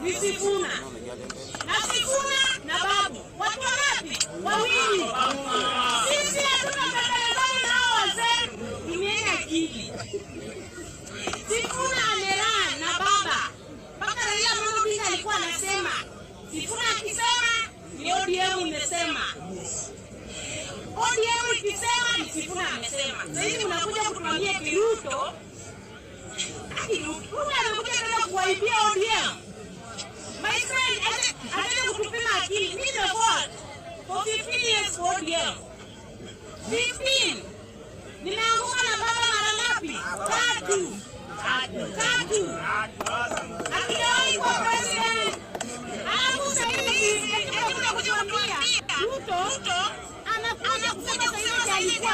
Ni Sifuna. Na Sifuna na Babu. Watu wangapi? Wawili. Sisi hatuna mapendeleo na wazee. Tumeenda akili. Sifuna amelala na baba. Mpaka Raila Amolo Odinga alikuwa anasema, Sifuna akisema ni ODM imesema. ODM ikisema ni Sifuna amesema. Sasa hivi unakuja kutuambia Ruto. Ruto anakuja tena kuwaibia ODM. My friend, ataka kutupima akili. Mimi ndio for 15 years for ODM. 15. Nimeanguka na baba mara ngapi? 3. Akiwahi kwa president. Alafu sasa hivi tunakuja kuambia Ruto anakuja kusema sasa hivi alikuwa